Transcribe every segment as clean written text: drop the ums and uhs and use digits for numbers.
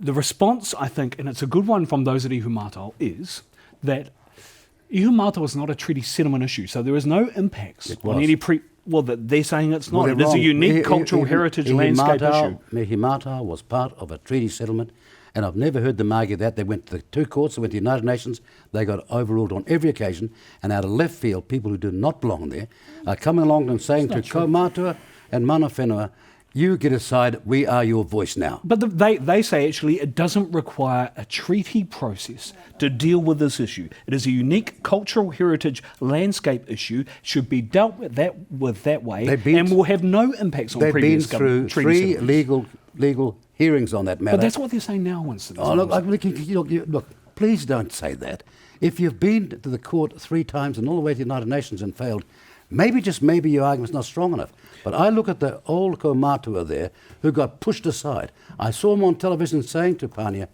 the response, I think, and it's a good one from those at Ihumātao, is that Ihumātao is not a treaty settlement issue, so there is no impacts on any that they're saying it's not. It is a unique cultural heritage landscape issue. Ihumātao was part of a treaty settlement, and I've never heard them argue that. They went to the two courts, they went to the United Nations, they got overruled on every occasion, and out of left field, people who do not belong there are coming along and saying to Kaumātua and Mana Whenua, you get aside, we are your voice now. But they say actually it doesn't require a treaty process to deal with this issue. It is a unique cultural heritage landscape issue, should be dealt with that way, and will have no impacts on previous they've been through three legal hearings on that matter. But that's what they're saying now, Winston. Oh, look, please don't say that. If you've been to the court 3 times and all the way to the United Nations and failed, maybe, just maybe, your argument's not strong enough. But I look at the old Kaumātua there who got pushed aside. I saw him on television saying to Pania,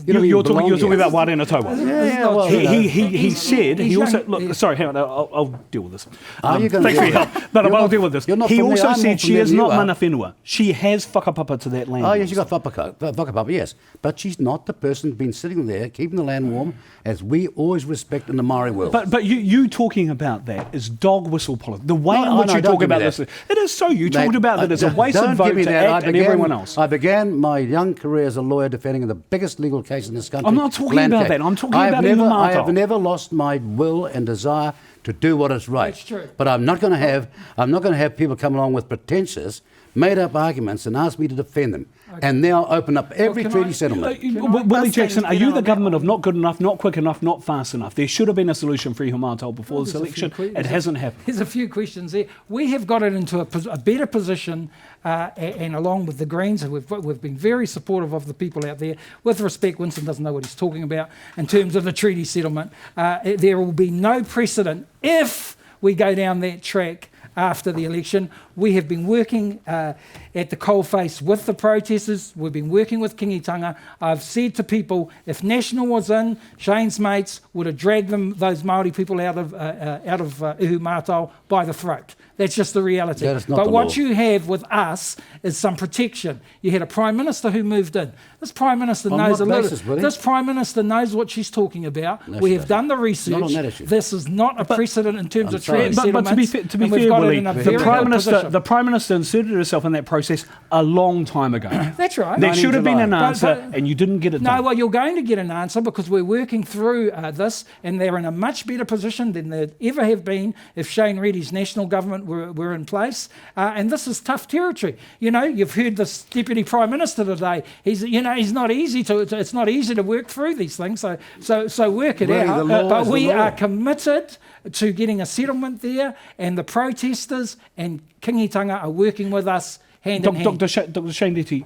you're talking about Wārena Taua. Yeah, well, he said, he also, look, sorry, hang on, I'll deal with this. Thanks for your help, but I'll deal with this. He also said she is not mana whenua. She has whakapapa to that land. Oh, yes, she got whakapapa, yes. But she's not the person who's been sitting there, keeping the land warm, as we always respect in the Māori world. But you talking about that is dog whistle politics. The way in which you talk about this, it is so. You talked about that as a waste of vote to act and everyone else. I began my young career as a lawyer defending the biggest legal case in this country. I'm not talking about that. I'm talking about Ihumātao. I have never lost my will and desire to do what is right. That's true. But I'm not going to have people come along with pretentious, made-up arguments and ask me to defend them. Okay. And now open up every treaty settlement. Willie Jackson, are you the government of not good enough, not quick enough, not fast enough? There should have been a solution for Ihumātao before this election. It hasn't happened. There's a few questions there. We have got it into a better position, and along with the Greens, we've been very supportive of the people out there. With respect, Winston doesn't know what he's talking about in terms of the treaty settlement. There will be no precedent if we go down that track after the election. We have been working at the coalface with the protesters. We've been working with Kingitanga. I've said to people, if National was in, Shane's mates would have dragged those Māori people out of Ihumātao by the throat. That's just the reality. But what you have with us is some protection. You had a Prime Minister who moved in. This Prime Minister knows a little. This Prime Minister knows what she's talking about. We have done the research. Not on that issue. This is not a precedent in terms of treaty settlements. But to be fair, Willie, the Prime Minister inserted herself in that process a long time ago. That's right. There should have been an answer, and you didn't get it done. No, well, you're going to get an answer because we're working through this, and they're in a much better position than they'd ever have been if Shane Reddy's national government were in place. And this is tough territory. You know, you've heard this Deputy Prime Minister today. It's not easy to work through these things. So work it out. But we are committed to getting a settlement there, and the protesters and Kingitanga are working with us hand in hand. Dr. Shane Reddy,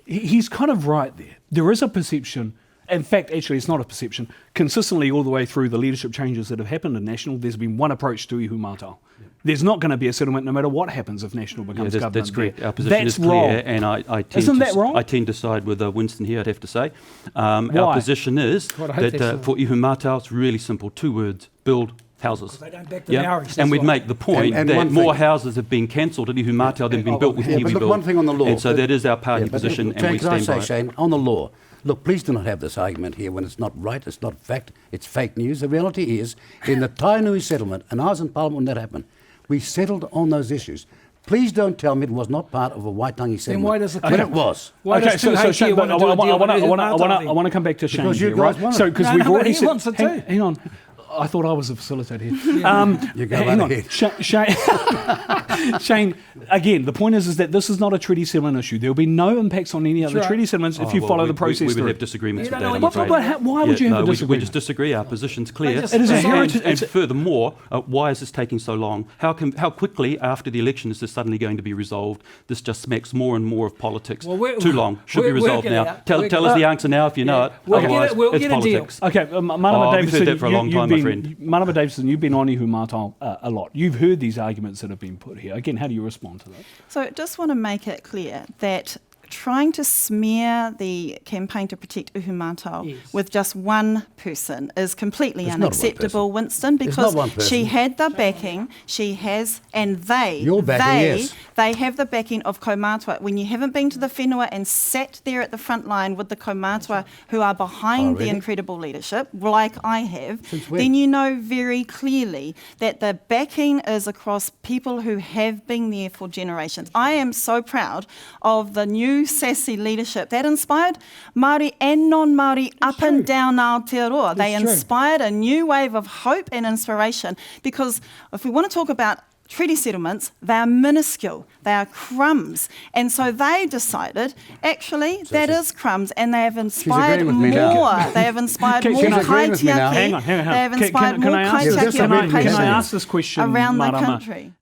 he's kind of right there. There is a perception. In fact, actually, it's not a perception. Consistently, all the way through the leadership changes that have happened in National, there's been one approach to Ihumātao. There's not going to be a settlement no matter what happens if National becomes government. That's correct. Our position is clear, wrong. And I tend to side with Winston here, I'd have to say. Our position is that for Ihumātao, it's really simple. 2 words: build houses. They don't back the Maoris, and we'd make the point that more houses have been cancelled at Ihumātao than been built with Kiwi Build. One thing on the law. And so that is our party position, and we stand by it. Shane, on the law, look, please do not have this argument here when it's not right, it's not fact, it's fake news. The reality is, in the Tainui settlement, and I was in Parliament when that happened, we settled on those issues. Please don't tell me it was not part of a Waitangi settlement. Then why does it when it was? Okay, so Shane, I want to come back to Shane. Because you guys want it. So, because we've already he wants it too. Hang on. I thought I was a facilitator here. You go right ahead. Shane, again, the point is that this is not a treaty settlement issue. There will be no impacts on any other treaty settlements if you follow the process. We would have disagreements with that, I'm afraid. Why would you have a disagreement? We just disagree. Our position's clear. It is a heritage. And furthermore, why is this taking so long? How quickly after the election is this suddenly going to be resolved? This just smacks more and more of politics. Too long. Should be resolved now. Tell us the answer now if you know it. Otherwise, it's politics. Okay, we've heard that for a long time, my friend. Marama Davison, you've been on Ihumātao a lot. You've heard these arguments that have been put here. Again, how do you respond to that? So I just want to make it clear that trying to smear the campaign to protect Ihumātao Yes. with just one person is completely It's not one unacceptable, person. Winston, It's because not one person. she had the backing, she has, and Your backing, yes. they have the backing of kaumātua. When you haven't been to the whenua and sat there at the front line with the kaumātua who are behind the really? incredible leadership, like I have, Since when? then you know very clearly that the backing is across people who have been there for generations. I am so proud of the new sassy leadership that inspired Māori and non-Māori up and down Aotearoa. They true. inspired a new wave of hope and inspiration, because if we want to talk about treaty settlements, they are minuscule, they are crumbs. And so they decided, actually, that is crumbs, and they have inspired agreeing with me now. more. They have inspired Can more I- She's agreeing with me now. kaitiaki. Hang on. They have Can inspired I more ask this? Yes, kaitiaki can I occupation ask this question, around the Marama? country.